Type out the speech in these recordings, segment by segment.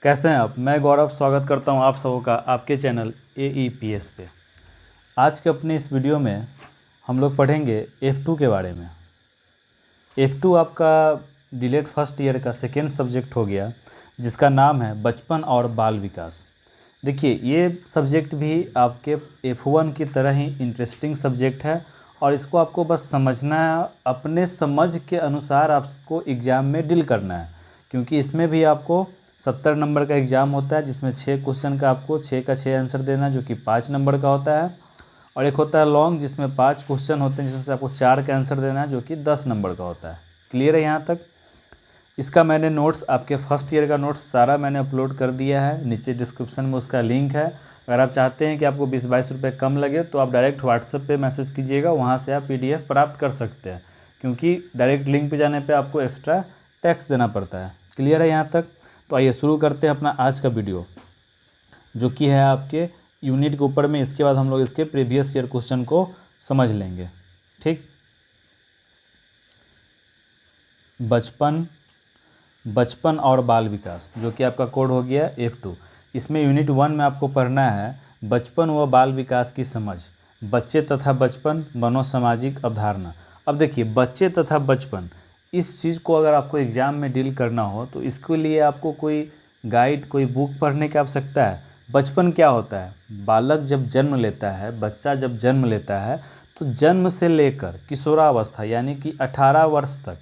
कैसे हैं आप। मैं गौरव स्वागत करता हूं आप सबों का आपके चैनल AEPS पे। आज के अपने इस वीडियो में हम लोग पढ़ेंगे F2 के बारे में। F2 आपका डिलेड फर्स्ट ईयर का सेकेंड सब्जेक्ट हो गया, जिसका नाम है बचपन और बाल विकास। देखिए, ये सब्जेक्ट भी आपके F1 की तरह ही इंटरेस्टिंग सब्जेक्ट है और इसको आपको बस समझना है, अपने समझ के अनुसार आपको एग्ज़ाम में डील करना है। क्योंकि इसमें भी आपको 70 नंबर का एग्ज़ाम होता है, जिसमें 6 क्वेश्चन का आपको 6 का 6 आंसर देना, जो कि 5 नंबर का होता है। और एक होता है लॉन्ग, जिसमें 5 क्वेश्चन होते हैं, जिसमें से आपको 4 का आंसर देना है, जो कि 10 नंबर का होता है। क्लियर है यहाँ तक। इसका मैंने नोट्स, आपके फर्स्ट ईयर का नोट्स सारा मैंने अपलोड कर दिया है, नीचे डिस्क्रिप्शन में उसका लिंक है। अगर आप चाहते हैं कि आपको 20-22 रुपये कम लगे तो आप डायरेक्ट व्हाट्सएप पे मैसेज कीजिएगा, वहाँ से आप PDF प्राप्त कर सकते हैं। क्योंकि डायरेक्ट लिंक पे जाने पे आपको एक्स्ट्रा टैक्स देना पड़ता है। क्लियर है यहाँ तक। तो आइए शुरू करते हैं अपना आज का वीडियो, जो कि है आपके यूनिट के ऊपर में। इसके बाद हम लोग इसके प्रीवियस ईयर क्वेश्चन को समझ लेंगे। ठीक। बचपन और बाल विकास, जो कि आपका कोड हो गया F2। इसमें यूनिट 1 में आपको पढ़ना है बचपन व बाल विकास की समझ, बच्चे तथा बचपन, मनोसामाजिक अवधारणा। अब देखिए, बच्चे तथा बचपन, इस चीज़ को अगर आपको एग्ज़ाम में डील करना हो तो इसके लिए आपको कोई गाइड, कोई बुक पढ़ने की आवश्यकता है। बचपन क्या होता है? बालक जब जन्म लेता है, बच्चा जब जन्म लेता है, तो जन्म से लेकर किशोरावस्था यानी कि 18 वर्ष तक,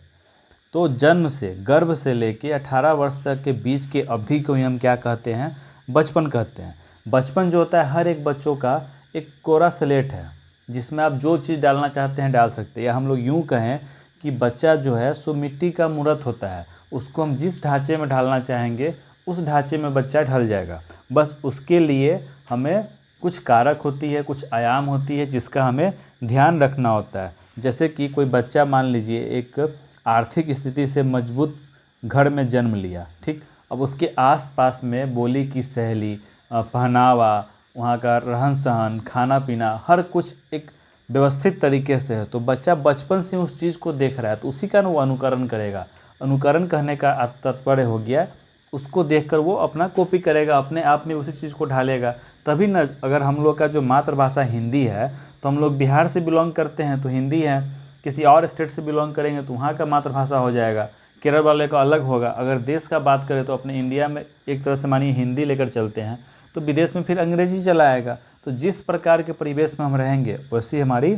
तो जन्म से, गर्भ से लेके 18 वर्ष तक के बीच के अवधि को ही हम क्या कहते हैं? बचपन कहते हैं। बचपन जो होता है, हर एक बच्चों का एक कोरा स्लेट है, जिसमें आप जो चीज़ डालना चाहते हैं डाल सकते हैं। या हम लोग यूँ कहें कि बच्चा जो है सो मिट्टी का मूर्त होता है, उसको हम जिस ढांचे में ढालना चाहेंगे उस ढांचे में बच्चा ढल जाएगा। बस उसके लिए हमें कुछ कारक होती है, कुछ आयाम होती है, जिसका हमें ध्यान रखना होता है। जैसे कि कोई बच्चा, मान लीजिए, एक आर्थिक स्थिति से मजबूत घर में जन्म लिया। ठीक। अब उसके आसपास में बोली की शैली, पहनावा, वहाँ का रहन सहन, खाना पीना, हर कुछ एक व्यवस्थित तरीके से है, तो बच्चा बचपन से उस चीज़ को देख रहा है, तो उसी का वो अनुकरण करेगा। अनुकरण कहने का तात्पर्य हो गया, उसको देखकर वो अपना कॉपी करेगा, अपने आप में उसी चीज़ को ढालेगा। तभी न, अगर हम लोग का जो मातृभाषा हिंदी है, तो हम लोग बिहार से बिलोंग करते हैं तो हिंदी है, किसी और स्टेट से बिलोंग करेंगे तो वहाँ का मातृभाषा हो जाएगा, केरल वाले का अलग होगा। अगर देश का बात करें तो अपने इंडिया में एक तरह से मानिए हिंदी लेकर चलते हैं, तो विदेश में फिर अंग्रेजी चला आएगा। तो जिस प्रकार के परिवेश में हम रहेंगे वैसी हमारी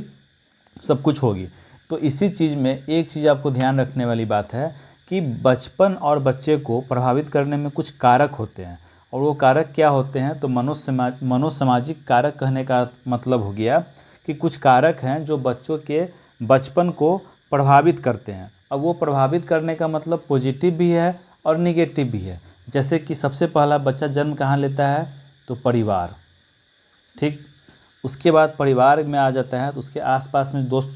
सब कुछ होगी। तो इसी चीज़ में एक चीज़ आपको ध्यान रखने वाली बात है कि बचपन और बच्चे को प्रभावित करने में कुछ कारक होते हैं। और वो कारक क्या होते हैं? तो मनोसामाजिक कारक कहने का मतलब हो गया कि कुछ कारक हैं जो बच्चों के बचपन को प्रभावित करते हैं। अब वो प्रभावित करने का मतलब पॉजिटिव भी है और निगेटिव भी है। जैसे कि सबसे पहला, बच्चा जन्म कहाँ लेता है? तो परिवार। ठीक। उसके बाद परिवार में आ जाता है तो उसके आसपास में दोस्त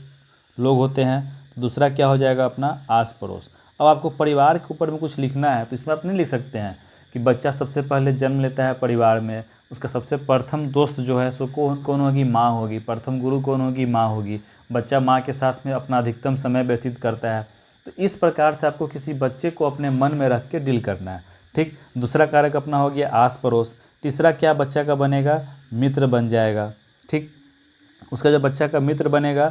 लोग होते हैं। तो दूसरा क्या हो जाएगा? अपना आस पड़ोस। अब आपको परिवार के ऊपर में कुछ लिखना है तो इसमें आप नहीं लिख सकते हैं कि बच्चा सबसे पहले जन्म लेता है परिवार में, उसका सबसे प्रथम दोस्त जो है सो कौन होगी? माँ होगी। प्रथम गुरु कौन होगी? माँ होगी। बच्चा माँ के साथ में अपना अधिकतम समय व्यतीत करता है। तो इस प्रकार से आपको किसी बच्चे को अपने मन में रख के डील करना है। ठीक। दूसरा कारक अपना हो गया आस पड़ोस। तीसरा क्या बच्चा का बनेगा? मित्र बन जाएगा। ठीक। उसका जब बच्चा का मित्र बनेगा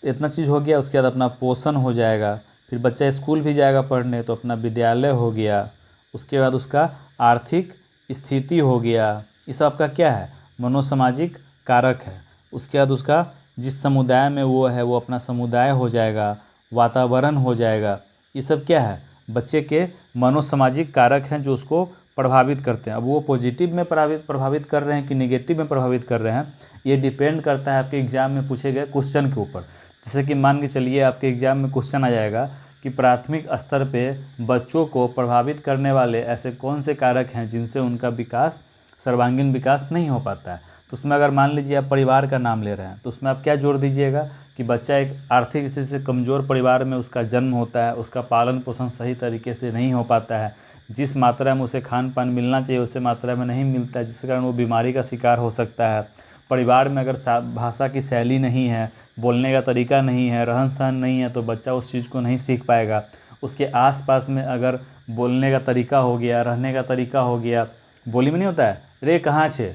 तो इतना चीज़ हो गया। उसके बाद अपना पोषण हो जाएगा। फिर बच्चा स्कूल भी जाएगा पढ़ने तो अपना विद्यालय हो गया। उसके बाद उसका आर्थिक स्थिति हो गया। ये सब आपका क्या है? मनोसामाजिक कारक है। उसके बाद उसका जिस समुदाय में वो है वो अपना समुदाय हो जाएगा, वातावरण हो जाएगा। ये सब क्या है? बच्चे के मनोसामाजिक कारक हैं जो उसको प्रभावित करते हैं। अब वो पॉजिटिव में प्रभावित कर रहे हैं कि नेगेटिव में प्रभावित कर रहे हैं, ये डिपेंड करता है आपके एग्ज़ाम में पूछे गए क्वेश्चन के ऊपर। जैसे कि मान के चलिए आपके एग्ज़ाम में क्वेश्चन आ जाएगा कि प्राथमिक स्तर पे बच्चों को प्रभावित करने वाले ऐसे कौन से कारक हैं जिनसे उनका विकास, सर्वांगीण विकास नहीं हो पाता है। तो उसमें अगर मान लीजिए आप परिवार का नाम ले रहे हैं तो उसमें आप क्या जोड़ दीजिएगा कि बच्चा एक आर्थिक स्थिति से कमज़ोर परिवार में उसका जन्म होता है, उसका पालन पोषण सही तरीके से नहीं हो पाता है, जिस मात्रा में उसे खान पान मिलना चाहिए उसे मात्रा में नहीं मिलता है, जिसके कारण वो बीमारी का शिकार हो सकता है। परिवार में अगर भाषा की शैली नहीं है, बोलने का तरीका नहीं है, रहन सहन नहीं है, तो बच्चा उस चीज़ को नहीं सीख पाएगा। उसके आसपास में अगर बोलने का तरीका हो गया, रहने का तरीका हो गया। बोली में नहीं होता है रे कहाँ छे,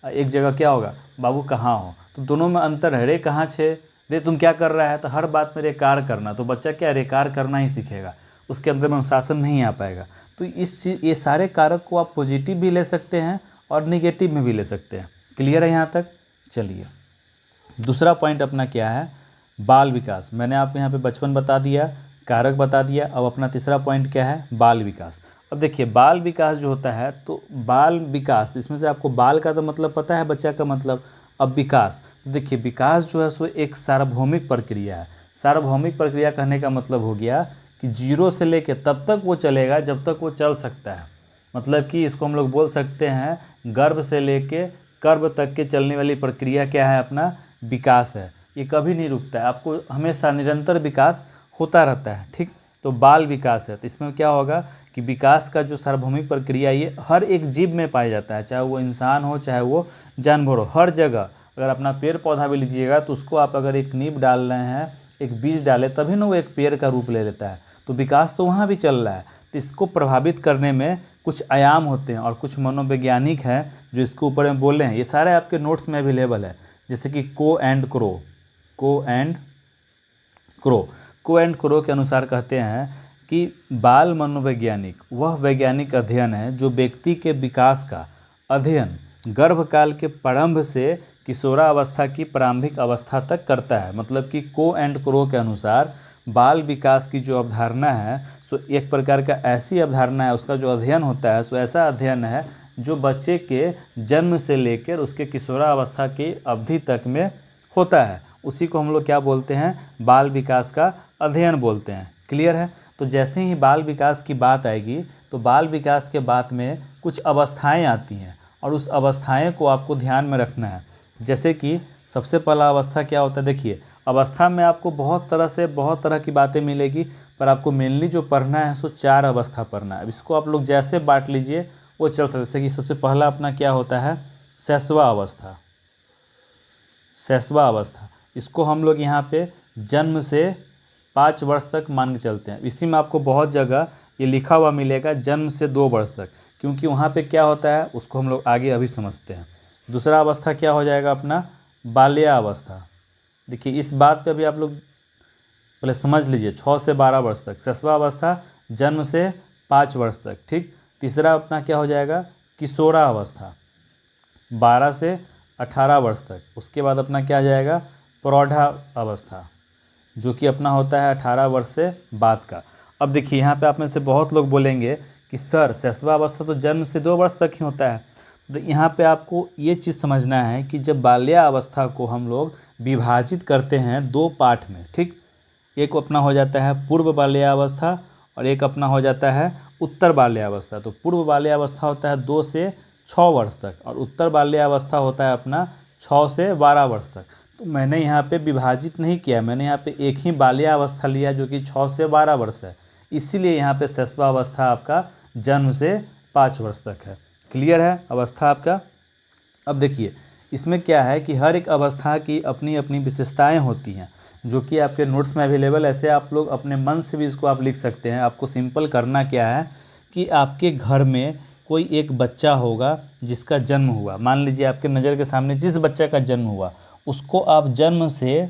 एक जगह क्या होगा बाबू कहाँ हो, तो दोनों में अंतर है। रे कहाँ छे, रे तुम क्या कर रहा है, तो हर बात में रेकार करना, तो बच्चा क्या रेकार करना ही सीखेगा, उसके अंदर में अनुशासन नहीं आ पाएगा। तो इस चीज़ ये सारे कारक को आप पॉजिटिव भी ले सकते हैं और निगेटिव में भी ले सकते हैं। क्लियर है यहाँ तक? चलिए दूसरा पॉइंट अपना क्या है, बाल विकास। मैंने आपको यहाँ पे बचपन बता दिया, कारक बता दिया। अब अपना तीसरा पॉइंट क्या है, बाल विकास। अब देखिए बाल विकास जो होता है, तो बाल विकास इसमें से आपको बाल का तो मतलब पता है, बच्चा का मतलब। अब विकास, तो देखिए विकास जो है सो एक सार्वभौमिक प्रक्रिया है। सार्वभौमिक प्रक्रिया कहने का मतलब हो गया कि जीरो से लेके तब तक वो चलेगा जब तक वो चल सकता है। मतलब कि इसको हम लोग बोल सकते हैं गर्भ से लेके कर्भ तक के चलने वाली प्रक्रिया क्या है, अपना विकास है। ये कभी नहीं रुकता है, आपको हमेशा निरंतर विकास होता रहता है। ठीक, तो बाल विकास है, तो इसमें क्या होगा कि विकास का जो सार्वभौमिक प्रक्रिया ये हर एक जीव में पाया जाता है, चाहे वो इंसान हो चाहे वो जानवर हो, हर जगह। अगर अपना पेड़ पौधा भी लीजिएगा तो उसको आप अगर एक नींव डाल रहे हैं, एक बीज डाले, तभी ना वो एक पेड़ का रूप ले लेता है। तो विकास तो वहाँ भी चल रहा है। तो इसको प्रभावित करने में कुछ आयाम होते हैं और कुछ मनोवैज्ञानिक हैं जो इसके ऊपर में बोल रहे हैं। ये सारे आपके नोट्स में अवेलेबल है, जैसे कि को एंड क्रो के अनुसार कहते हैं कि बाल मनोवैज्ञानिक वह वैज्ञानिक अध्ययन है जो व्यक्ति के विकास का अध्ययन गर्भकाल के प्रारंभ से किशोरावस्था की प्रारंभिक अवस्था तक करता है। मतलब कि को एंड क्रो के अनुसार बाल विकास की जो अवधारणा है सो एक प्रकार का ऐसी अवधारणा है, उसका जो अध्ययन होता है सो ऐसा अध्ययन है जो बच्चे के जन्म से लेकर उसके किशोरावस्था की अवधि तक में होता है। उसी को हम लोग क्या बोलते हैं, बाल विकास का अध्ययन बोलते हैं। क्लियर है? तो जैसे ही बाल विकास की बात आएगी तो बाल विकास के बाद में कुछ अवस्थाएं आती हैं और उस अवस्थाएं को आपको ध्यान में रखना है। जैसे कि सबसे पहला अवस्था क्या होता है, देखिए अवस्था में आपको बहुत तरह की बातें मिलेगी, पर आपको मेनली जो पढ़ना है सो 4 अवस्था पढ़ना है। अब इसको आप लोग जैसे बांट लीजिए वो चल सकते। जैसे कि सबसे पहला अपना क्या होता है, शैशवा अवस्था। इसको हम लोग यहाँ पे जन्म से 5 वर्ष तक मान के चलते हैं। इसी में आपको बहुत जगह ये लिखा हुआ मिलेगा जन्म से 2 वर्ष तक, क्योंकि वहाँ पे क्या होता है उसको हम लोग आगे अभी समझते हैं। दूसरा अवस्था क्या हो जाएगा अपना, बाल्यावस्था। देखिए इस बात पे अभी आप लोग पहले समझ लीजिए, 6 से 12 वर्ष तक शैशवा अवस्था, जन्म से 5 वर्ष तक। ठीक, तीसरा अपना क्या हो जाएगा, किशोरावस्था, 12 से 18 वर्ष तक। उसके बाद अपना क्या आ जाएगा, प्रौढ़ा अवस्था, जो कि अपना होता है 18 वर्ष से बाद का। अब देखिए यहाँ पे आप में से बहुत लोग बोलेंगे कि सर शैशवा अवस्था तो जन्म से 2 वर्ष तक ही होता है। तो यहाँ पे आपको ये चीज़ समझना है कि जब बाल्यावस्था को हम लोग विभाजित करते हैं 2 पार्ट में, ठीक, एक अपना हो जाता है पूर्व बाल्यावस्था और एक अपना हो जाता है उत्तर बाल्यावस्था। तो पूर्व बाल्यावस्था होता है 2 से 6 वर्ष तक और उत्तर बाल्यावस्था होता है अपना 6 से 12 वर्ष तक। तो मैंने यहाँ पे विभाजित नहीं किया, मैंने यहाँ पे एक ही बाल्यावस्था लिया जो कि 6 से 12 वर्ष है। इसीलिए यहाँ पे शैशवा अवस्था आपका जन्म से 5 वर्ष तक है। क्लियर है अवस्था आपका? अब देखिए इसमें क्या है कि हर एक अवस्था की अपनी अपनी विशेषताएं होती हैं, जो कि आपके नोट्स में अवेलेबल। ऐसे आप लोग अपने मन से भी इसको आप लिख सकते हैं। आपको सिंपल करना क्या है कि आपके घर में कोई एक बच्चा होगा जिसका जन्म हुआ, मान लीजिए आपके नज़र के सामने जिस बच्चे का जन्म हुआ उसको आप जन्म से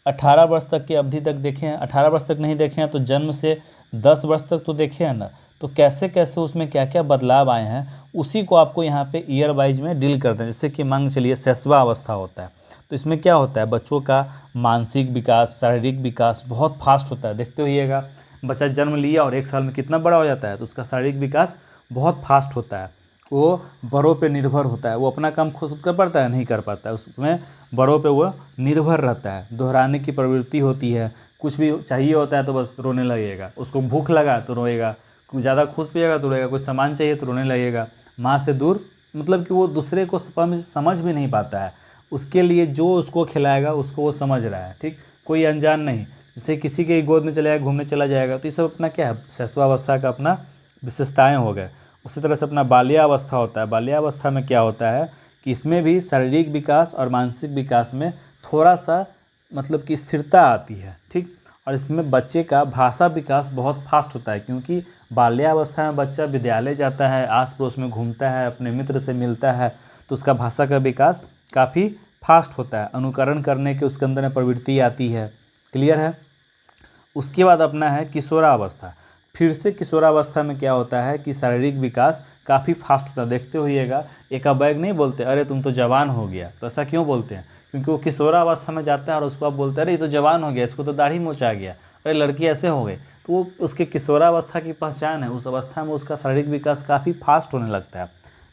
18 वर्ष तक की अवधि तक देखें, 18 वर्ष तक नहीं देखें तो जन्म से 10 वर्ष तक तो देखे हैं ना। तो कैसे कैसे उसमें क्या क्या बदलाव आए हैं उसी को आपको यहाँ पे ईयर वाइज में डील करते हैं। जैसे कि मान चलिए शैशवा अवस्था होता है, तो इसमें क्या होता है, बच्चों का मानसिक विकास, शारीरिक विकास बहुत फास्ट होता है। देखते होइएगा बच्चा जन्म लिया और 1 साल में कितना बड़ा हो जाता है, तो उसका शारीरिक विकास बहुत फास्ट होता है। वो बड़ों पे निर्भर होता है, वो अपना काम खुद कर पाता है, नहीं कर पाता है, उसमें बड़ों पे वो निर्भर रहता है। दोहराने की प्रवृत्ति होती है, कुछ भी चाहिए होता है तो बस रोने लगेगा, उसको भूख लगा तो रोएगा, कुछ ज़्यादा खुश पिएगा तो रोएगा, कुछ सामान चाहिए तो रोने लगेगा। माँ से दूर मतलब कि वो दूसरे को समझ भी नहीं पाता है, उसके लिए जो उसको खिलाएगा उसको वो समझ रहा है। ठीक, कोई अनजान नहीं, जैसे किसी के गोद में चला जाएगा, घूमने चला जाएगा। तो ये सब अपना क्या है, शैशवावस्था का अपना विशेषताएँ हो गए। उसी तरह से अपना बाल्यावस्था होता है। बाल्यावस्था में क्या होता है कि इसमें भी शारीरिक विकास और मानसिक विकास में थोड़ा सा मतलब कि स्थिरता आती है। ठीक, और इसमें बच्चे का भाषा विकास बहुत फास्ट होता है, क्योंकि बाल्यावस्था में बच्चा विद्यालय जाता है, आस पड़ोस में घूमता है, अपने मित्र से मिलता है, तो उसका भाषा का विकास काफ़ी फास्ट होता है, अनुकरण करने की उसके अंदर में प्रवृत्ति आती है। क्लियर है। उसके बाद अपना है किशोरावस्था। फिर से किशोरावस्था में क्या होता है कि शारीरिक विकास काफ़ी फास्ट होता है। देखते होइएगा, एक बैग नहीं बोलते अरे तुम तो जवान हो गया, तो ऐसा क्यों बोलते हैं? क्योंकि वो किशोरावस्था में जाता है और उसको आप बोलते हैं अरे ये तो जवान हो गया, इसको तो दाढ़ी मोच आ गया, अरे लड़की ऐसे हो गई, तो वो उसके किशोरावस्था की पहचान है। उस अवस्था में उसका शारीरिक विकास काफ़ी फास्ट होने लगता है।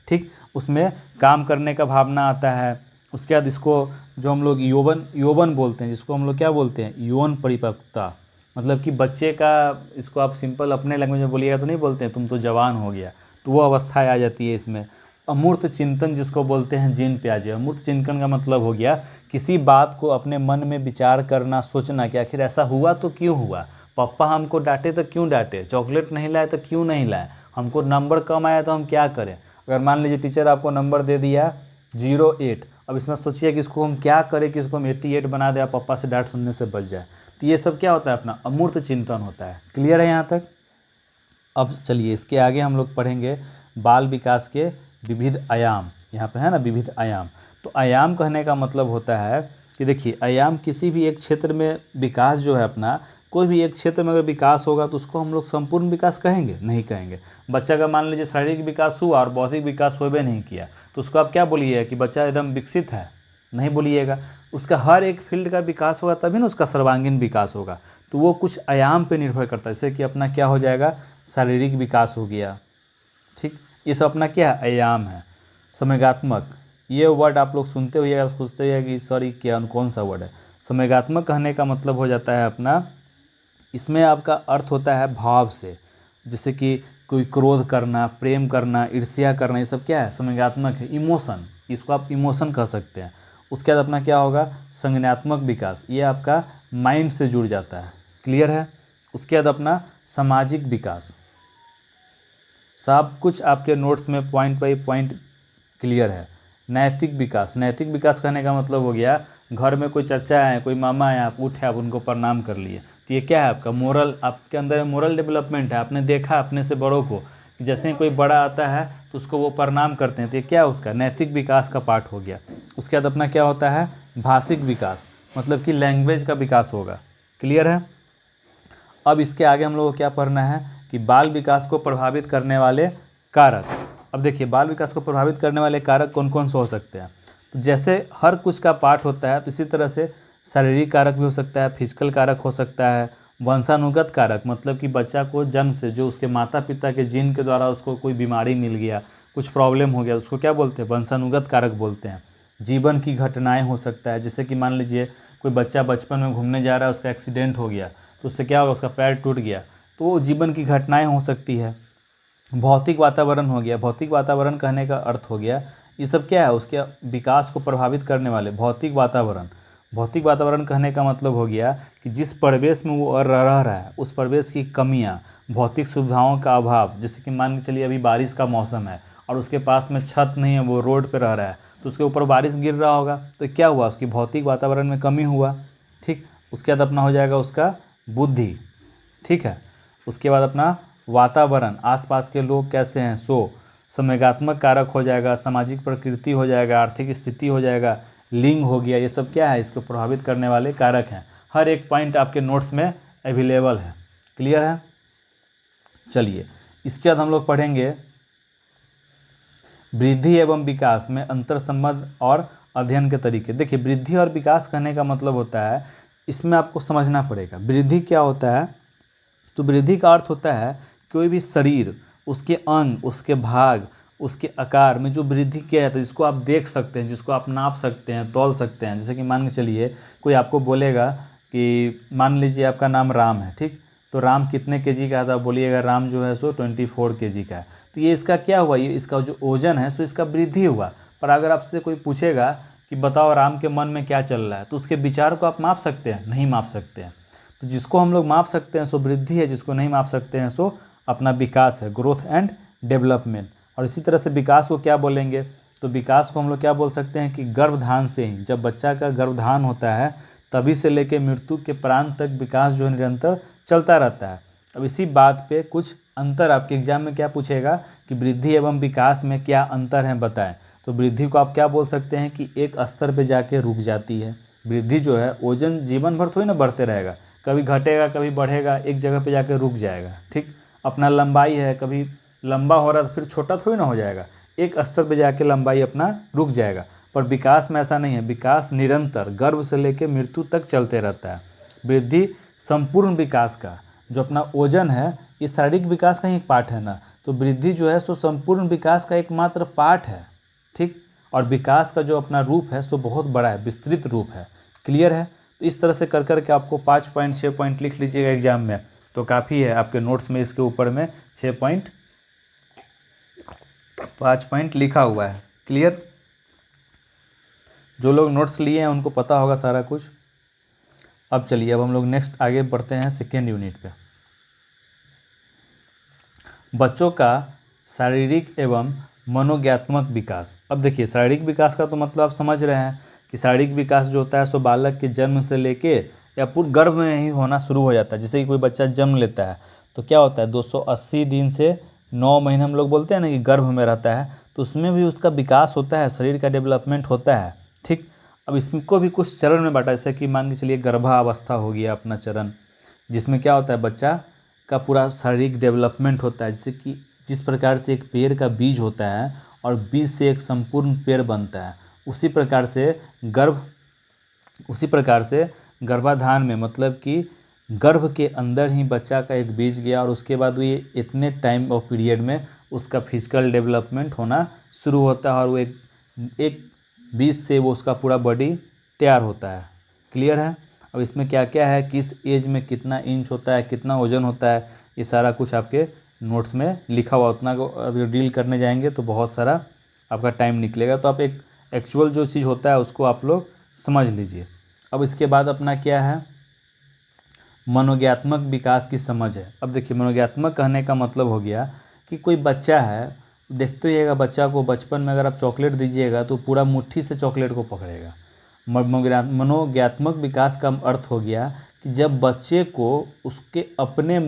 ठीक, उसमें काम करने का भावना आता है। उसके बाद इसको जो हम लोग यौवन यौवन बोलते हैं, जिसको हम लोग क्या बोलते हैं, यौन परिपक्वता, मतलब कि बच्चे का, इसको आप सिंपल अपने लैंग्वेज में बोलिएगा तो नहीं बोलते हैं तुम तो जवान हो गया, तो वो अवस्था आ जाती है इसमें। अमूर्त चिंतन जिसको बोलते हैं जीन प्याजे। अमूर्त चिंतन का मतलब हो गया किसी बात को अपने मन में विचार करना, सोचना कि आखिर ऐसा हुआ तो क्यों हुआ, पापा हमको डांटे तो क्यों डांटे, चॉकलेट नहीं लाए तो क्यों नहीं लाए, हमको नंबर कम आया तो हम क्या करें। अगर मान लीजिए टीचर आपको नंबर दे दिया 08, अब इसमें सोचिए कि इसको हम क्या करें कि इसको हम 88 बना दें, पापा से डांट सुनने से बच जाए। तो ये सब क्या होता है, अपना अमूर्त चिंतन होता है। क्लियर है यहाँ तक। अब चलिए इसके आगे हम लोग पढ़ेंगे बाल विकास के विविध आयाम। यहाँ पे है ना विविध आयाम। तो आयाम कहने का मतलब होता है कि देखिए, आयाम किसी भी एक क्षेत्र में विकास जो है अपना, कोई भी एक क्षेत्र में अगर विकास होगा तो उसको हम लोग संपूर्ण विकास कहेंगे? नहीं कहेंगे। बच्चा का मान लीजिए शारीरिक विकास हुआ और बौद्धिक विकास होबे नहीं किया, तो उसको आप क्या बोलिए कि बच्चा एकदम विकसित है? नहीं बोलिएगा। उसका हर एक फील्ड का विकास होगा तभी ना उसका सर्वांगीण विकास होगा। तो वो कुछ आयाम पे निर्भर करता है, जैसे कि अपना क्या हो जाएगा, शारीरिक विकास हो गया। ठीक, ये सब अपना क्या है, आयाम है। संवेगात्मक, ये वर्ड आप लोग सुनते होइएगा, सोचते होइएगा कि सॉरी क्या कौन सा वर्ड है। संवेगात्मक कहने का मतलब हो जाता है अपना, इसमें आपका अर्थ होता है भाव से, जैसे कि कोई क्रोध करना, प्रेम करना, ईर्ष्या करना, ये सब क्या है, संवेगात्मक है, इमोशन, इसको आप इमोशन कह सकते हैं। उसके बाद अपना क्या होगा, संज्ञानात्मक विकास, ये आपका माइंड से जुड़ जाता है। क्लियर है। उसके बाद अपना सामाजिक विकास, सब कुछ आपके नोट्स में पॉइंट बाई पॉइंट क्लियर है। नैतिक विकास, नैतिक विकास कहने का मतलब हो गया, घर में कोई चाचा है, कोई मामा है, आप उठे आप उनको प्रणाम कर लिए, तो ये क्या है, आपका मोरल, आपके अंदर मोरल डेवलपमेंट है। आपने देखा अपने से बड़ों को कि जैसे ही कोई बड़ा आता है तो उसको वो प्रणाम करते हैं, तो ये क्या है, उसका नैतिक विकास का पार्ट हो गया। उसके बाद अपना क्या होता है, भाषिक विकास, मतलब कि लैंग्वेज का विकास होगा। क्लियर है। अब इसके आगे हम लोग को क्या पढ़ना है कि बाल विकास को प्रभावित करने वाले कारक। अब देखिए, बाल विकास को प्रभावित करने वाले कारक कौन कौन से हो सकते हैं। तो जैसे हर कुछ का पार्ट होता है, तो इसी तरह से शारीरिक कारक भी हो सकता है, फिजिकल कारक हो सकता है, वंशानुगत कारक, मतलब कि बच्चा को जन्म से जो उसके माता पिता के जीन के द्वारा उसको कोई बीमारी मिल गया, कुछ प्रॉब्लम हो गया, उसको क्या बोलते हैं, वंशानुगत कारक बोलते हैं। जीवन की घटनाएं हो सकता है, जैसे कि मान लीजिए कोई बच्चा बचपन में घूमने जा रहा है, उसका एक्सीडेंट हो गया, तो उससे क्या होगा, उसका पैर टूट गया, तो वो जीवन की घटनाएं हो सकती है। भौतिक वातावरण हो गया, भौतिक वातावरण कहने का अर्थ हो गया, ये सब क्या है, उसके विकास को प्रभावित करने वाले भौतिक वातावरण। भौतिक वातावरण कहने का मतलब हो गया कि जिस परिवेश में वो रह रहा है, उस परिवेश की कमियां, भौतिक सुविधाओं का अभाव। जैसे कि मान के चलिए अभी बारिश का मौसम है और उसके पास में छत नहीं है, वो रोड पे रह रहा है, तो उसके ऊपर बारिश गिर रहा होगा, तो क्या हुआ, उसकी भौतिक वातावरण में कमी हुआ। ठीक, उसके बाद अपना हो जाएगा उसका बुद्धि। ठीक है। उसके बाद अपना वातावरण, आसपास के लोग कैसे हैं, सो संवेगात्मक कारक हो जाएगा, सामाजिक प्रकृति हो जाएगा, आर्थिक स्थिति हो जाएगा, लिंग हो गया, ये सब क्या है, इसको प्रभावित करने वाले कारक हैं। हर एक पॉइंट आपके नोट्स में अवेलेबल है। क्लियर है। चलिए इसके बाद हम लोग पढ़ेंगे वृद्धि एवं विकास में अंतर संबंध और अध्ययन के तरीके। देखिए, वृद्धि और विकास कहने का मतलब होता है, इसमें आपको समझना पड़ेगा वृद्धि क्या होता है। तो वृद्धि का अर्थ होता है कोई भी शरीर, उसके अंग, उसके भाग, उसके आकार में जो वृद्धि किया जाता है, जिसको आप देख सकते हैं, जिसको आप नाप सकते हैं, तौल सकते हैं। जैसे कि मान के चलिए कोई आपको बोलेगा कि मान लीजिए आपका नाम राम है, ठीक, तो राम कितने केजी का था, बोलिएगा राम जो है सो 24 केजी का है। तो ये इसका क्या हुआ, ये इसका जो ओजन है सो इसका वृद्धि हुआ। पर अगर आपसे कोई पूछेगा कि बताओ राम के मन में क्या चल रहा है, तो उसके विचार को आप माप सकते हैं, नहीं माप सकते हैं। तो जिसको हम लोग माप सकते हैं सो वृद्धि है, जिसको नहीं माप सकते हैं सो अपना विकास है, ग्रोथ एंड डेवलपमेंट। और इसी तरह से विकास को क्या बोलेंगे, तो विकास को हम लोग क्या बोल सकते हैं कि गर्भधान से ही, जब बच्चा का गर्भधान होता है तभी से लेकर मृत्यु के प्रांत तक विकास जो है निरंतर चलता रहता है। अब इसी बात पे कुछ अंतर आपके एग्जाम में क्या पूछेगा कि वृद्धि एवं विकास में क्या अंतर है बताएं। तो वृद्धि को आप क्या बोल सकते हैं कि एक स्तर पे जाके रुक जाती है। वृद्धि जो है ओजन जीवन भर थोड़ी ना बढ़ते रहेगा, कभी घटेगा कभी बढ़ेगा, एक जगह पे जाके रुक जाएगा। ठीक, अपना लंबाई है, कभी लंबा हो रहा है तो फिर छोटा थोड़ी ना हो जाएगा, एक स्तर पे जाके लंबाई अपना रुक जाएगा। पर विकास में ऐसा नहीं है, विकास निरंतर गर्भ से लेकर मृत्यु तक चलते रहता है। वृद्धि संपूर्ण विकास का जो अपना ओजन है ये शारीरिक विकास का ही एक पार्ट है ना, तो वृद्धि जो है सो संपूर्ण विकास का एकमात्र पार्ट है। ठीक, और विकास का जो अपना रूप है सो बहुत बड़ा है, विस्तृत रूप है। क्लियर है? तो इस तरह से कर करके आपको 5 पॉइंट 6 पॉइंट लिख लीजिएगा एग्जाम में, तो काफ़ी है आपके नोट्स में। इसके ऊपर में 6 पॉइंट 5 पॉइंट लिखा हुआ है। क्लियर? जो लोग नोट्स लिए हैं उनको पता होगा सारा कुछ। अब चलिए, अब हम लोग नेक्स्ट आगे बढ़ते हैं सेकेंड यूनिट पे। बच्चों का शारीरिक एवं मनोज्ञात्मक विकास। अब देखिए, शारीरिक विकास का तो मतलब आप समझ रहे हैं कि शारीरिक विकास जो होता है सो बालक के जन्म से लेके या पूरे गर्भ में ही होना शुरू हो जाता है। जैसे कि कोई बच्चा जन्म लेता है तो क्या होता है 280 दिन से 9 महीने हम लोग बोलते हैं ना कि गर्भ में रहता है, तो उसमें भी उसका विकास होता है, शरीर का डेवलपमेंट होता है। ठीक, अब इसको भी कुछ चरण में बांटा, जैसे कि मान के चलिए गर्भावस्था हो गया अपना चरण, जिसमें क्या होता है बच्चा का पूरा शारीरिक डेवलपमेंट होता है। जैसे कि जिस प्रकार से एक पेड़ का बीज होता है और बीज से एक संपूर्ण पेड़ बनता है, उसी प्रकार से गर्भाधान में मतलब कि गर्भ के अंदर ही बच्चा का एक बीज गया और उसके बाद वो ये इतने टाइम ऑफ पीरियड में उसका फिजिकल डेवलपमेंट होना शुरू होता है और वो एक बीज से वो उसका पूरा बॉडी तैयार होता है। क्लियर है? अब इसमें क्या क्या है, किस एज में कितना इंच होता है, कितना वजन होता है, ये सारा कुछ आपके नोट्स में लिखा हुआ। उतना को अगर डील करने जाएंगे तो बहुत सारा आपका टाइम निकलेगा, तो आप एक एक्चुअल जो चीज़ होता है उसको आप लोग समझ लीजिए। अब इसके बाद अपना क्या है, मनोज्ञात्मक विकास की समझ है। अब देखिए, मनोज्ञात्मक कहने का मतलब हो गया कि कोई बच्चा है, देखते रहिएगा बच्चा को बचपन में अगर आप चॉकलेट दीजिएगा तो पूरा मुट्ठी से चॉकलेट को पकड़ेगा। मनोज्ञात्मक विकास का अर्थ हो गया कि जब बच्चे को उसके अपने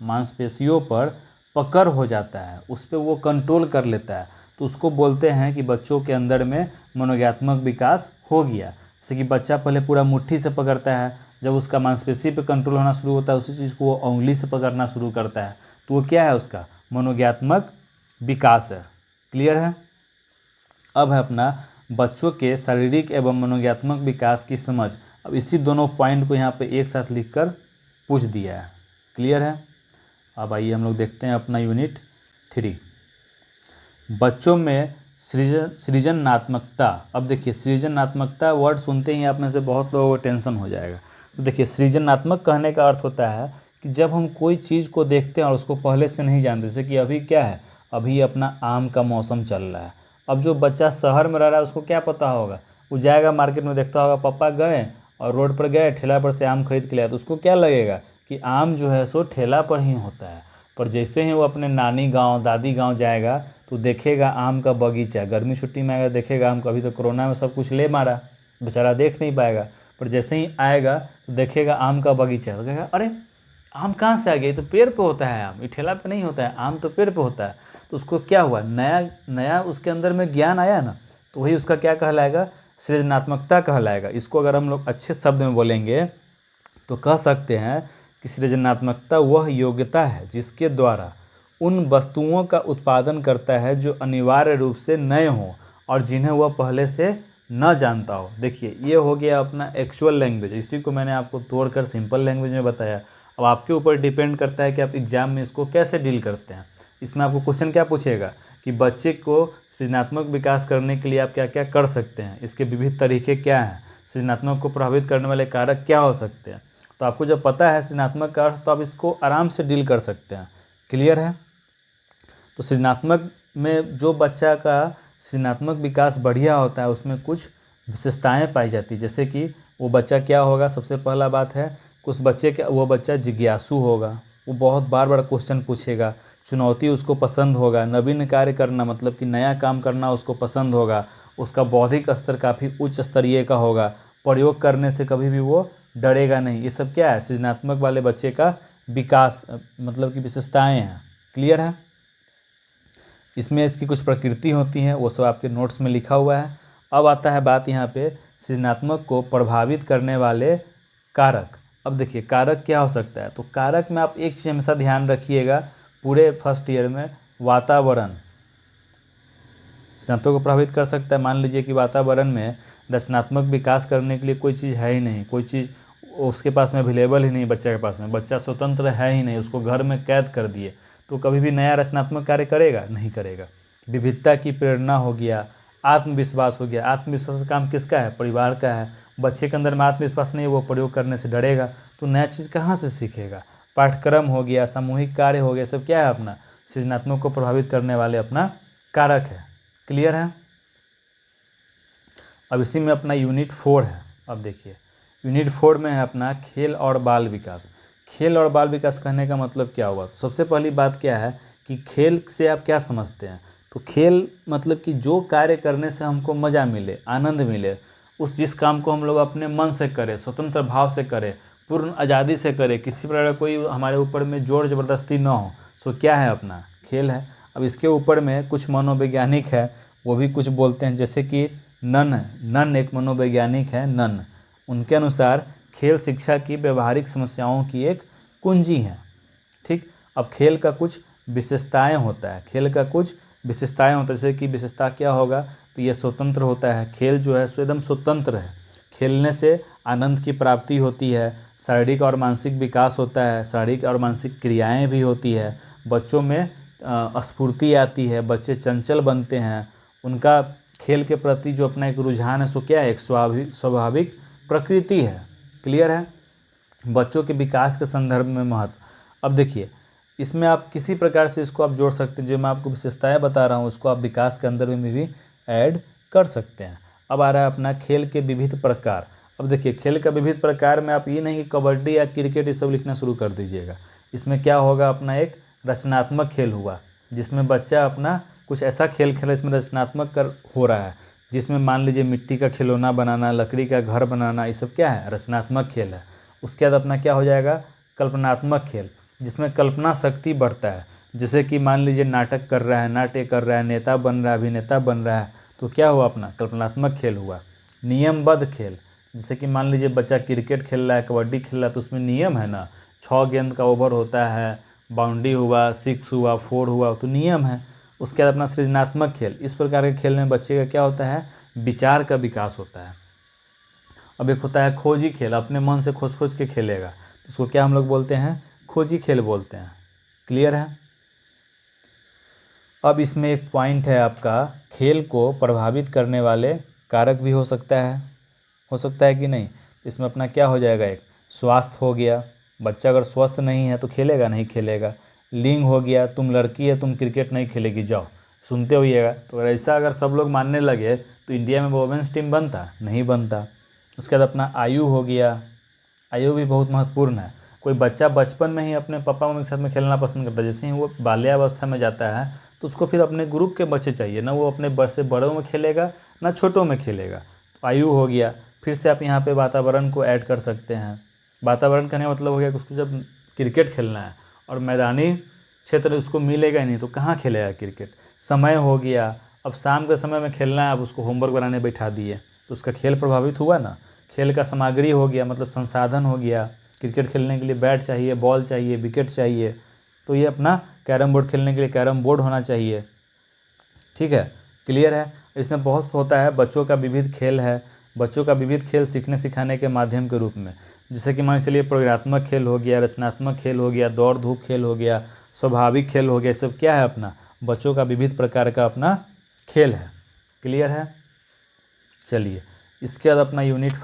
मांसपेशियों पर पकड़ हो जाता है, उस पर वो कंट्रोल कर लेता है, तो उसको बोलते हैं कि बच्चों के अंदर में मनोज्ञात्मक विकास हो गया। जैसे कि बच्चा पहले पूरा मुट्ठी से पकड़ता है, जब उसका मांसपेशी पे कंट्रोल होना शुरू होता है उसी चीज़ को वो उंगली से पकड़ना शुरू करता है, तो वो क्या है, उसका मनोज्ञात्मक विकास है। क्लियर है? अब है अपना बच्चों के शारीरिक एवं मनोज्ञात्मक विकास की समझ। अब इसी दोनों पॉइंट को यहाँ पे एक साथ लिखकर पूछ दिया है। क्लियर है? अब आइए हम लोग देखते हैं अपना यूनिट 3, बच्चों में सृजनात्मकता। अब देखिए, सृजनात्मकता वर्ड सुनते ही आप में से बहुत लोगों को टेंशन हो जाएगा। तो देखिए, सृजनात्मक कहने का अर्थ होता है कि जब हम कोई चीज़ को देखते हैं और उसको पहले से नहीं जानते, जैसे कि अभी क्या है, अभी अपना आम का मौसम चल रहा है। अब जो बच्चा शहर में रह रहा है उसको क्या पता होगा, वो जाएगा मार्केट में, देखता होगा पापा गए और रोड पर गए, ठेला पर से आम खरीद के लाया, तो उसको क्या लगेगा कि आम जो है सो ठेला पर ही होता है। पर जैसे ही वो अपने नानी गांव दादी गांव जाएगा तो देखेगा आम का बगीचा, गर्मी छुट्टी में आएगा देखेगा आम का, अभी तो कोरोना में सब कुछ ले मारा, बेचारा देख नहीं पाएगा, पर जैसे ही आएगा तो देखेगा आम का बगीचा, तो कहेगा अरे आम कहाँ से आ गया, ये तो पेड़ पे होता है, आम ये ठेला पे नहीं होता है, आम तो पेड़ पे होता है। तो उसको क्या हुआ, नया उसके अंदर में ज्ञान आया ना, तो वही उसका क्या कहलाएगा, सृजनात्मकता कहलाएगा। इसको अगर हम लोग अच्छे शब्द में बोलेंगे तो कह सकते हैं कि सृजनात्मकता वह योग्यता है जिसके द्वारा उन वस्तुओं का उत्पादन करता है जो अनिवार्य रूप से नए हों और जिन्हें वह पहले से न जानता हो। देखिए, ये हो गया अपना एक्चुअल लैंग्वेज, इसी को मैंने आपको तोड़कर सिंपल लैंग्वेज में बताया। अब आपके ऊपर डिपेंड करता है कि आप एग्जाम में इसको कैसे डील करते हैं। इसमें आपको क्वेश्चन क्या पूछेगा कि बच्चे को सृजनात्मक विकास करने के लिए आप क्या क्या कर सकते हैं, इसके विविध तरीके क्या हैं, सृजनात्मक को प्रभावित करने वाले कारक क्या हो सकते हैं। तो आपको जब पता है सृजनात्मक का अर्थ, तो आप इसको आराम से डील कर सकते हैं। क्लियर है? तो सृजनात्मक में जो बच्चा का सृजनात्मक विकास बढ़िया होता है उसमें कुछ विशेषताएं पाई जाती है। जैसे कि वो बच्चा क्या होगा, सबसे पहला बात है वो बच्चा जिज्ञासु होगा, वो बहुत बार बार क्वेश्चन पूछेगा, चुनौती उसको पसंद होगा, नवीन कार्य करना मतलब कि नया काम करना उसको पसंद होगा, उसका बौद्धिक स्तर काफ़ी उच्च स्तरीय का होगा, प्रयोग करने से कभी भी वो डरेगा नहीं। ये सब क्या है, सृजनात्मक वाले बच्चे का विकास मतलब कि विशेषताएं हैं। क्लियर है। इसमें इसकी कुछ प्रकृति होती हैं, वो सब आपके नोट्स में लिखा हुआ है। अब आता है बात यहाँ पे सृजनात्मक को प्रभावित करने वाले कारक। अब देखिए कारक क्या हो सकता है, तो कारक में आप एक चीज़ हमेशा ध्यान रखिएगा, पूरे फर्स्ट ईयर में वातावरण सृजनात्मक को प्रभावित कर सकता है। मान लीजिए कि वातावरण में रचनात्मक विकास करने के लिए कोई चीज़ है ही नहीं, कोई चीज़ उसके पास में अवेलेबल ही नहीं, बच्चे के पास में, बच्चा स्वतंत्र है ही नहीं, उसको घर में कैद कर दिए, तो कभी भी नया रचनात्मक कार्य करेगा नहीं करेगा। विविधता की प्रेरणा हो गया, आत्मविश्वास हो गया। आत्मविश्वास का काम किसका है, परिवार का है। बच्चे के अंदर में आत्मविश्वास नहीं, वो प्रयोग करने से डरेगा, तो नया चीज़ कहाँ से सीखेगा। पाठ्यक्रम हो गया, सामूहिक कार्य हो गया, सब क्या है अपना सृजनात्मक को प्रभावित करने वाले अपना कारक है। क्लियर है। अब इसी में अपना यूनिट 4 है। अब देखिए यूनिट 4 में है अपना खेल और बाल विकास। खेल और बाल विकास कहने का मतलब क्या हुआ, सबसे पहली बात क्या है कि खेल से आप क्या समझते हैं, तो खेल मतलब कि जो कार्य करने से हमको मज़ा मिले, आनंद मिले, उस जिस काम को हम लोग अपने मन से करें, स्वतंत्र भाव से करें, पूर्ण आज़ादी से करें, किसी प्रकार का कोई हमारे ऊपर में जोर ज़बरदस्ती ना हो, सो क्या है अपना खेल है। अब इसके ऊपर में कुछ मनोवैज्ञानिक है, वो भी कुछ बोलते हैं, जैसे कि नन एक मनोवैज्ञानिक है नन, उनके अनुसार खेल शिक्षा की व्यवहारिक समस्याओं की एक कुंजी है। ठीक। अब खेल का कुछ विशेषताएं होता है, खेल का कुछ विशेषताएं होता है, जैसे कि विशेषता क्या होगा, तो ये स्वतंत्र होता है। खेल जो है सो एकदम स्वतंत्र है, खेलने से आनंद की प्राप्ति होती है, शारीरिक और मानसिक विकास होता है, शारीरिक और मानसिक क्रियाएं भी होती है, बच्चों में स्फूर्ति आती है, बच्चे चंचल बनते हैं, उनका खेल के प्रति जो अपना एक रुझान है सो क्या है, एक स्वाभाविक प्रकृति है। क्लियर है। बच्चों के विकास के संदर्भ में महत्व। अब देखिए इसमें आप किसी प्रकार से इसको आप जोड़ सकते हैं, जो मैं आपको विशेषताएं बता रहा हूँ उसको आप विकास के अंदर में भी ऐड कर सकते हैं। अब आ रहा है अपना खेल के विविध प्रकार। अब देखिए खेल का विविध प्रकार में आप ये नहीं कि कबड्डी या क्रिकेट ये सब लिखना शुरू कर दीजिएगा। इसमें क्या होगा, अपना एक रचनात्मक खेल हुआ, जिसमें बच्चा अपना कुछ ऐसा खेल खेला इसमें रचनात्मक कर हो रहा है, जिसमें मान लीजिए मिट्टी का खिलौना बनाना, लकड़ी का घर बनाना, ये सब क्या है, रचनात्मक खेल है। उसके बाद अपना क्या हो जाएगा, कल्पनात्मक खेल, जिसमें कल्पना शक्ति बढ़ता है। जैसे कि मान लीजिए नाटक कर रहा है, नाट्य कर रहा है, नेता बन रहा है, अभिनेता बन रहा है, तो क्या हुआ, अपना कल्पनात्मक खेल हुआ। नियमबद्ध खेल, जैसे कि मान लीजिए बच्चा क्रिकेट खेल रहा है, कबड्डी खेल रहा है, तो उसमें नियम है ना, 6 गेंद का ओवर होता है, बाउंड्री हुआ, 6 हुआ, 4 हुआ, तो नियम है। उसके बाद अपना सृजनात्मक खेल, इस प्रकार के खेल में बच्चे का क्या होता है, विचार का विकास होता है। अब एक होता है खोजी खेल, अपने मन से खोज खोज के खेलेगा, तो इसको क्या हम लोग बोलते हैं, खोजी खेल बोलते हैं। क्लियर है। अब इसमें एक पॉइंट है आपका, खेल को प्रभावित करने वाले कारक भी हो सकता है कि नहीं। इसमें अपना क्या हो जाएगा, एक स्वास्थ्य हो गया, बच्चा अगर स्वस्थ नहीं है तो खेलेगा नहीं खेलेगा। लिंग हो गया, तुम लड़की है तुम क्रिकेट नहीं खेलेगी जाओ, सुनते होइएगा। तो ऐसा अगर सब लोग मानने लगे तो इंडिया में वुमेन्स टीम बनता नहीं बनता। उसके बाद अपना आयु हो गया, आयु भी बहुत महत्वपूर्ण है। कोई बच्चा बचपन में ही अपने पापा मम्मी के साथ में खेलना पसंद करता है, जैसे ही वो बाल्यावस्था में जाता है तो उसको फिर अपने ग्रुप के बच्चे चाहिए ना, वो अपने से बड़ों में खेलेगा ना छोटों में खेलेगा। तो आयु हो गया। फिर से आप यहाँ पे वातावरण को ऐड कर सकते हैं। वातावरण का मतलब हो गया कि उसको जब क्रिकेट खेलना है और मैदानी क्षेत्र उसको मिलेगा ही नहीं तो कहाँ खेलेगा क्रिकेट। समय हो गया, अब शाम के समय में खेलना है, अब उसको होमवर्क बनाने बैठा दिए तो उसका खेल प्रभावित हुआ ना। खेल का सामग्री हो गया, मतलब संसाधन हो गया, क्रिकेट खेलने के लिए बैट चाहिए, बॉल चाहिए, विकेट चाहिए, तो ये अपना कैरम बोर्ड खेलने के लिए कैरम बोर्ड होना चाहिए। ठीक है। क्लियर है। इसमें बहुत होता है, बच्चों का विविध खेल है, बच्चों का विविध खेल सीखने सिखाने के माध्यम के रूप में, जैसे कि मान चलिए प्रेरणात्मक खेल हो गया, रचनात्मक खेल हो गया, दौड़ धूप खेल हो गया, स्वाभाविक खेल हो गया, सब क्या है, अपना बच्चों का विविध प्रकार का अपना खेल है। क्लियर है। चलिए इसके बाद अपना यूनिट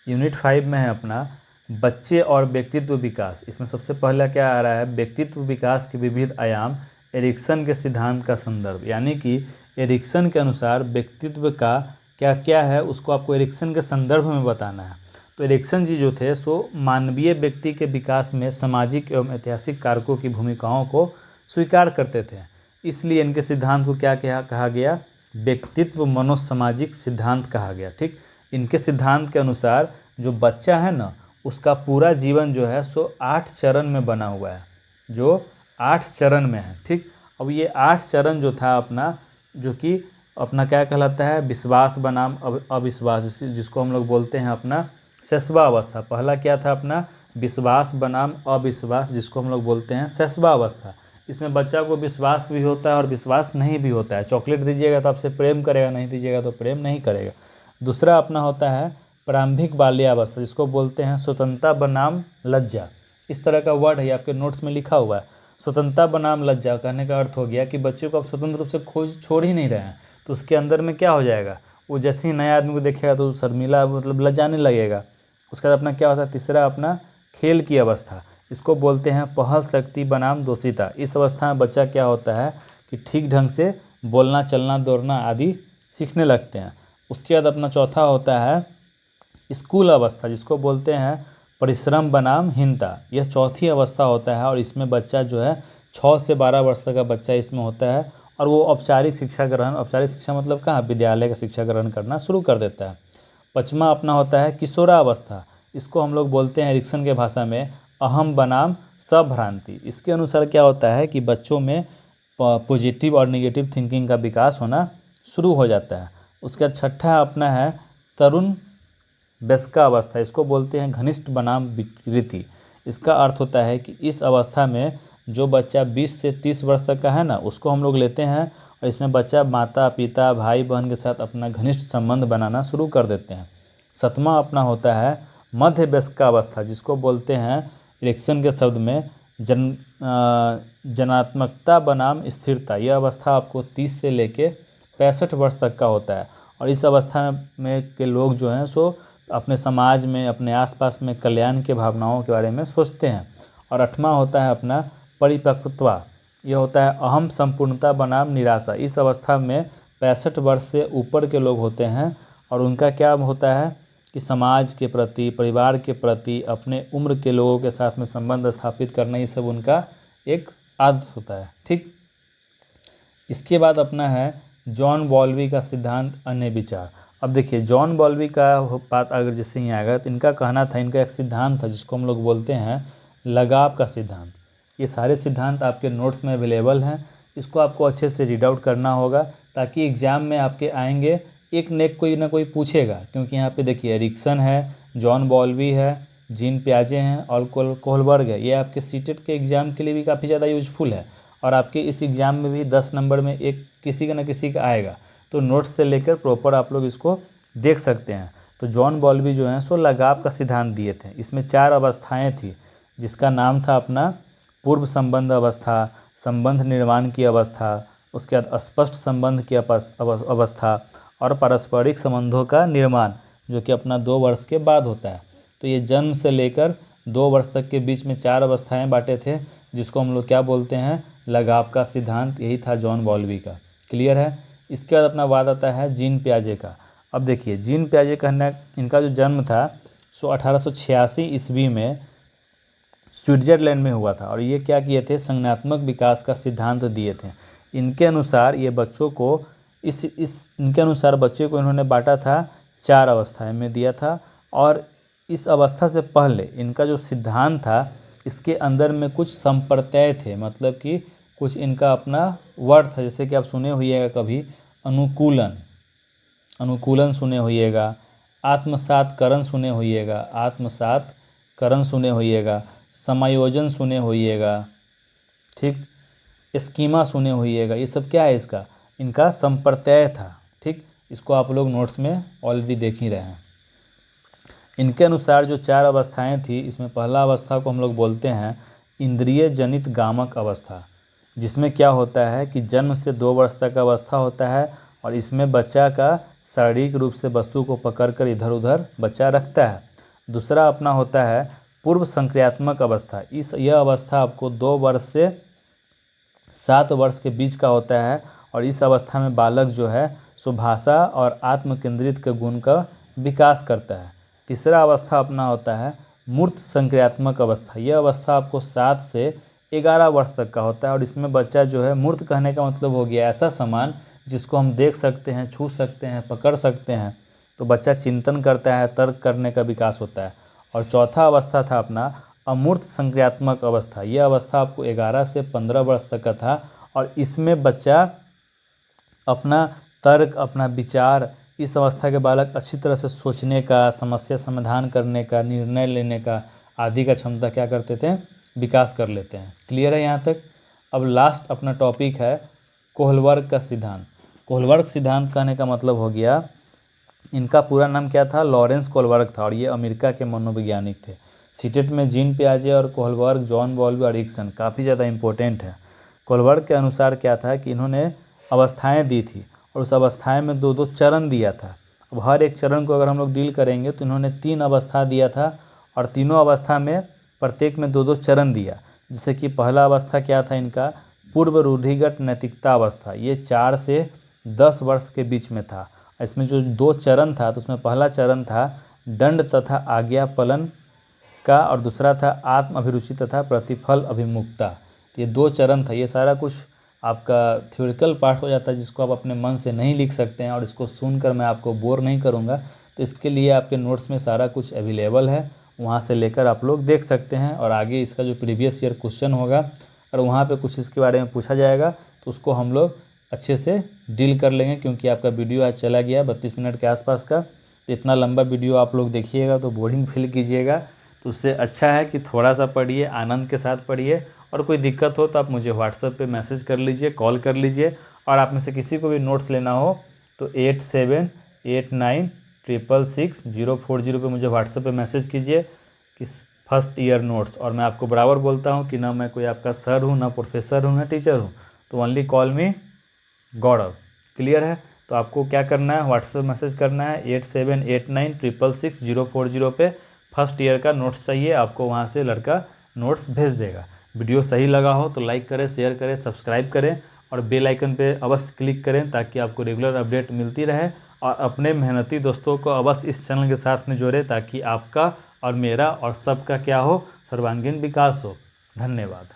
5 में है अपना बच्चे और व्यक्तित्व विकास। इसमें सबसे पहला क्या आ रहा है, व्यक्तित्व विकास के विविध आयाम, एरिक्सन के सिद्धांत का संदर्भ। यानी कि एरिक्सन के अनुसार व्यक्तित्व का क्या क्या है उसको आपको एरिक्सन के संदर्भ में बताना है। तो एरिक्सन जी जो थे सो मानवीय व्यक्ति के विकास में सामाजिक एवं ऐतिहासिक कारकों की भूमिकाओं को स्वीकार करते थे। इसलिए इनके सिद्धांत को क्या कहा गया, व्यक्तित्व मनोसामाजिक सिद्धांत कहा गया। ठीक, इनके सिद्धांत के अनुसार जो बच्चा है ना, उसका पूरा जीवन जो है सो 8 चरण में बना हुआ है, जो 8 चरण में है। ठीक, अब ये 8 चरण जो था अपना, जो कि अपना क्या कहलाता है, विश्वास बनाम अविश्वास, जिसको हम लोग बोलते हैं अपना शैशवावस्था। पहला क्या था अपना, विश्वास बनाम अविश्वास, जिसको हम लोग बोलते हैं शैशवावस्था। इसमें बच्चा को विश्वास भी होता है और विश्वास नहीं भी होता है। चॉकलेट दीजिएगा तो आपसे प्रेम करेगा, नहीं दीजिएगा तो प्रेम नहीं करेगा। दूसरा अपना होता है प्रारंभिक बाल्यावस्था, जिसको बोलते हैं स्वतंत्रता बनाम लज्जा। इस तरह का वर्ड है, आपके नोट्स में लिखा हुआ है। स्वतंत्रता बनाम लज्जा कहने का अर्थ हो गया कि बच्चे को आप स्वतंत्र रूप से खोज छोड़ ही नहीं रहे हैं, तो उसके अंदर में क्या हो जाएगा, वो जैसे ही नए आदमी को देखेगा तो शर्मिला मतलब लजाने लगेगा। उसके बाद अपना क्या होता है, तीसरा अपना खेल की अवस्था, इसको बोलते हैं पहल शक्ति बनाम दोषिता। इस अवस्था में बच्चा क्या होता है कि ठीक ढंग से बोलना, चलना, दौड़ना आदि सीखने लगते हैं। उसके बाद अपना चौथा होता है स्कूल अवस्था, जिसको बोलते हैं परिश्रम बनाम हीनता। यह चौथी अवस्था होता है और इसमें बच्चा जो है 6 से 12 वर्ष का बच्चा इसमें होता है और वो औपचारिक शिक्षा मतलब कहाँ, विद्यालय का शिक्षा ग्रहण करना शुरू कर देता है। पाँचवा अपना होता है किशोरावस्था, इसको हम लोग बोलते हैं एरिक्सन के भाषा में अहम बनाम सभ्रांति। इसके अनुसार क्या होता है कि बच्चों में पॉजिटिव और नेगेटिव थिंकिंग का विकास होना शुरू हो जाता है। उसके बाद छठा अपना है तरुण वयस्का अवस्था, इसको बोलते हैं घनिष्ठ बनाम विकृति। इसका अर्थ होता है कि इस अवस्था में जो बच्चा 20 से 30 वर्ष तक का है ना, उसको हम लोग लेते हैं और इसमें बच्चा माता पिता भाई बहन के साथ अपना घनिष्ठ संबंध बनाना शुरू कर देते हैं। सातवां अपना होता है मध्य वयस्का अवस्था, जिसको बोलते हैं इरेक्शन के शब्द में जनात्मकता बनाम स्थिरता। यह अवस्था आपको 30 से लेके 65 वर्ष तक का होता है और इस अवस्था में के लोग जो हैं सो अपने समाज में, अपने आसपास में कल्याण के भावनाओं के बारे में सोचते हैं। और आठवां होता है अपना परिपक्वता, यह होता है अहम संपूर्णता बनाम निराशा। इस अवस्था में 65 वर्ष से ऊपर के लोग होते हैं और उनका क्या होता है कि समाज के प्रति, परिवार के प्रति, अपने उम्र के लोगों के साथ में संबंध स्थापित करना, ये सब उनका एक आदत होता है। ठीक, इसके बाद अपना है जॉन बॉल्बी का सिद्धांत अन्य विचार। अब देखिए जॉन बॉल्बी का बात अगर जैसे ही आएगा तो इनका कहना था, इनका एक सिद्धांत था जिसको हम लोग बोलते हैं लगाव का सिद्धांत। ये सारे सिद्धांत आपके नोट्स में अवेलेबल हैं, इसको आपको अच्छे से रीड आउट करना होगा ताकि एग्ज़ाम में आपके आएंगे एक न एक कोई ना कोई पूछेगा। क्योंकि यहाँ पे देखिए एरिक्सन है, जॉन बॉल्बी है, जीन पियाजे हैं और कोहलबर्ग है। ये आपके सीटेट के एग्ज़ाम के लिए भी काफ़ी ज़्यादा यूजफुल है और आपके इस एग्ज़ाम में भी 10 नंबर में एक किसी का न किसी का आएगा। तो नोट्स से लेकर प्रॉपर आप लोग इसको देख सकते हैं। तो जॉन बॉल्बी जो हैं सो लगाव का सिद्धांत दिए थे। इसमें 4 अवस्थाएँ थी जिसका नाम था अपना पूर्व संबंध अवस्था, संबंध निर्माण की अवस्था, उसके बाद स्पष्ट संबंध की अवस्था और पारस्परिक संबंधों का निर्माण, जो कि अपना 2 वर्ष के बाद होता है। तो ये जन्म से लेकर 2 वर्ष तक के बीच में 4 अवस्थाएं बांटे थे, जिसको हम लोग क्या बोलते हैं, लगाव का सिद्धांत। यही था जॉन बॉल्बी का। क्लियर है। इसके बाद अपना बात आता है जीन पियाजे का। अब देखिए जीन पियाजे कहना, इनका जो जन्म था सो 1886 ईस्वी में स्विट्ज़रलैंड में हुआ था और ये क्या किए थे, संज्ञानात्मक विकास का सिद्धांत दिए थे। इनके अनुसार ये बच्चों को इनके अनुसार बच्चे को इन्होंने बांटा था 4 अवस्थाएं में दिया था और इस अवस्था से पहले इनका जो सिद्धांत था इसके अंदर में कुछ संप्रत्यय थे, मतलब कि कुछ इनका अपना वर्ड था। जैसे कि आप सुने होइएगा कभी अनुकूलन सुने होइएगा, आत्मसातकरण सुने होइएगा, समायोजन सुने होइएगा, ठीक, स्कीमा सुने होइएगा। ये सब क्या है, इसका इनका संप्रत्यय था। ठीक, इसको आप लोग नोट्स में ऑलरेडी देख ही रहे हैं। इनके अनुसार जो 4 अवस्थाएं थी, इसमें पहला अवस्था को हम लोग बोलते हैं इंद्रिय जनित गामक अवस्था, जिसमें क्या होता है कि जन्म से 2 वर्ष तक का अवस्था होता है और इसमें बच्चा का शारीरिक रूप से वस्तु को पकड़कर इधर उधर बच्चा रखता है। दूसरा अपना होता है पूर्व संक्रियात्मक अवस्था। यह अवस्था आपको 2 वर्ष से 7 वर्ष के बीच का होता है और इस अवस्था में बालक जो है सो भाषा और आत्मकेंद्रित के गुण का विकास करता है। तीसरा अवस्था अपना होता है मूर्त संक्रियात्मक अवस्था। यह अवस्था आपको 7 से 11 वर्ष तक का होता है। और इसमें बच्चा जो है, मूर्त कहने का मतलब हो गया ऐसा सामान जिसको हम देख सकते हैं, छू सकते हैं, पकड़ सकते हैं। तो बच्चा चिंतन करता है, तर्क करने का विकास होता है। और चौथा अवस्था था अपना अमूर्त संक्रियात्मक अवस्था। यह अवस्था आपको 11 से 15 वर्ष तक का था। और इसमें बच्चा अपना तर्क, अपना विचार, इस अवस्था के बालक अच्छी तरह से सोचने का, समस्या समाधान करने का, निर्णय लेने का आदि का क्षमता क्या करते थे, विकास कर लेते हैं। क्लियर है यहाँ तक। अब लास्ट अपना टॉपिक है कोहलवर्ग का सिद्धांत। कोहलवर्ग सिद्धांत कहने का मतलब हो गया, इनका पूरा नाम क्या था, लॉरेंस कोहलवर्ग था। और ये अमेरिका के मनोवैज्ञानिक थे। सीटेट में जीन पियाजे और कोहलवर्ग, जॉन बॉल्बी और एरिक्सन काफ़ी ज़्यादा इंपॉर्टेंट है। कोहलवर्ग के अनुसार क्या था कि इन्होंने अवस्थाएं दी थी और उस अवस्थाएं में 2-2 चरण दिया था। अब हर एक चरण को अगर हम लोग डील करेंगे तो इन्होंने 3 अवस्था दिया था और तीनों अवस्था में प्रत्येक में 2-2 चरण दिया। जैसे कि पहला अवस्था क्या था इनका, पूर्व रूढ़िगत नैतिकता अवस्था। ये 4 से 10 वर्ष के बीच में था। इसमें जो 2 चरण था तो उसमें पहला चरण था दंड तथा आज्ञा पालन का और दूसरा था आत्म अभिरुचि तथा प्रतिफल अभिमुखता। तो ये 2 चरण था। ये सारा कुछ आपका थ्योरिकल पार्ट हो जाता है जिसको आप अपने मन से नहीं लिख सकते हैं और इसको सुनकर मैं आपको बोर नहीं करूँगा। तो इसके लिए आपके नोट्स में सारा कुछ अवेलेबल है, वहाँ से लेकर आप लोग देख सकते हैं। और आगे इसका जो प्रीवियस ईयर क्वेश्चन होगा और वहाँ पे कुछ इसके बारे में पूछा जाएगा तो उसको हम लोग अच्छे से डील कर लेंगे। क्योंकि आपका वीडियो आज चला गया 32 मिनट के आसपास का, तो इतना लंबा वीडियो आप लोग देखिएगा तो बोरिंग फील कीजिएगा। तो उससे अच्छा है कि थोड़ा सा पढ़िए, आनंद के साथ पढ़िए। और कोई दिक्कत हो तो आप मुझे व्हाट्सएप पे मैसेज कर लीजिए, कॉल कर लीजिए। और आप में से किसी को भी नोट्स लेना हो तो 8789666040 पे मुझे व्हाट्सएप पे मैसेज कीजिए कि फर्स्ट ईयर नोट्स। और मैं आपको बराबर बोलता हूँ कि ना मैं कोई आपका सर हूँ, ना प्रोफेसर हूँ, ना टीचर हूँ। तो ओनली कॉल मी गौरव। क्लियर है। तो आपको क्या करना है, व्हाट्सएप मैसेज करना है 8789666040 पे। फर्स्ट ईयर का नोट्स चाहिए आपको, वहाँ से लड़का नोट्स भेज देगा। वीडियो सही लगा हो तो लाइक करें, शेयर करें, सब्सक्राइब करें और बेल आइकन पे अवश्य क्लिक करें ताकि आपको रेगुलर अपडेट मिलती रहे। और अपने मेहनती दोस्तों को अवश्य इस चैनल के साथ में जोड़ें ताकि आपका और मेरा और सबका क्या हो, सर्वांगीण विकास हो। धन्यवाद।